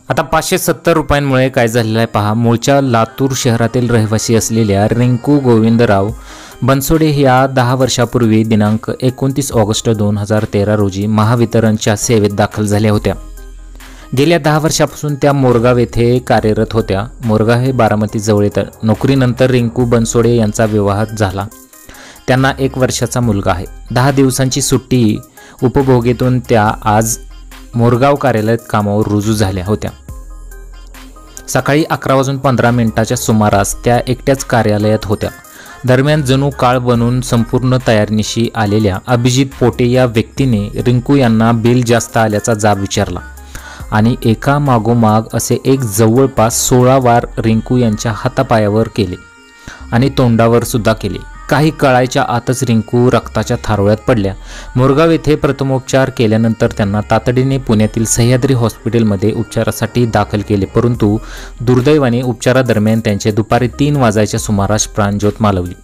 आता 570 रुपयांमुळे काय झालेलं आहे पहा। मूळच्या लातूर शहरातील रहिवासी असलेल्या रिंकू गोविंदराव बनसोडे या 10 वर्षापूर्वी दिनांक 29 ऑगस्ट 2013 रोजी महावितरणच्या सेवेत दाखल झाल्या होत्या। गेल्या 10 वर्षापासून त्या मोरगाव येथे कार्यरत होत्या। मोरगाव हे बारामती जवळ येतं। नोकरीनंतर रिंकू बनसोडे यांचा विवाह झाला। त्यांना 1 वर्षाचा मुलगा आहे। 10 दिवसांची सुट्टी उपभोगेतून त्या आज मोरगाव कार्यालयात कामावर रुजू झाल्या होत्या। सकाळी 11:15 सुमारास त्या एकट्याच कार्यालयात होत्या। दरम्यान जणू काळ बनून संपूर्ण तयारीनिशी आलेल्या अभिजित पोटे या व्यक्तीने रिंकू यांना बिल जास्त आल्याचा जाब विचारला आणि एका मागोमाग असे जवळपास 16 वार रिंकू यांच्या हातापायावर केले आणि तोंडावर सुद्धा केले। काही कळायच्या आतच रिंकू रक्ताच्या थारोळ्यात पडल्या। मोरगाव येथे प्रथमोपचार केल्यानंतर त्यांना तातडीने पुण्यातील सह्याद्री हॉस्पिटलमध्ये उपचारासाठी दाखल केले, परंतु दुर्दैवाने उपचारादरम्यान त्यांचे दुपारी 3 वाजायच्या सुमारास प्राणज्योत मालवली।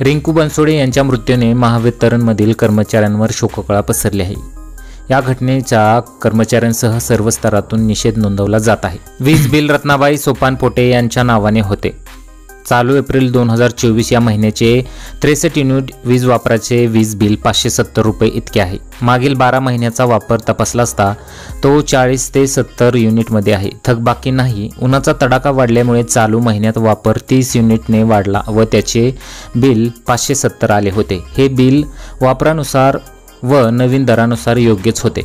रिंकू बनसोडे यांच्या मृत्यूने महावितरणमधील कर्मचाऱ्यांवर शोककळा पसरली आहे। या घटनेचा कर्मचाऱ्यांसह सर्व स्तरातून निषेध नोंदवला जात आहे। वीज बिल रत्नाबाई सोपान पोटे यांच्या नावाने होते। चालू एप्रिल 2024 या महिन्याचे 63 युनिट वीज वापराचे वीज बिल 570 रुपये इतके आहे। मागील 12 महिन्याचा वापर तपासला असता तो 40 ते 70 युनिटमध्ये आहे। थकबाकी नाही। उन्हाचा तडाखा वाढल्यामुळे चालू महिन्यात वापर 30 युनिटने वाढला व त्याचे बिल 570 आले होते। हे बिल वापरानुसार व नवीन दरानुसार योग्यच होते।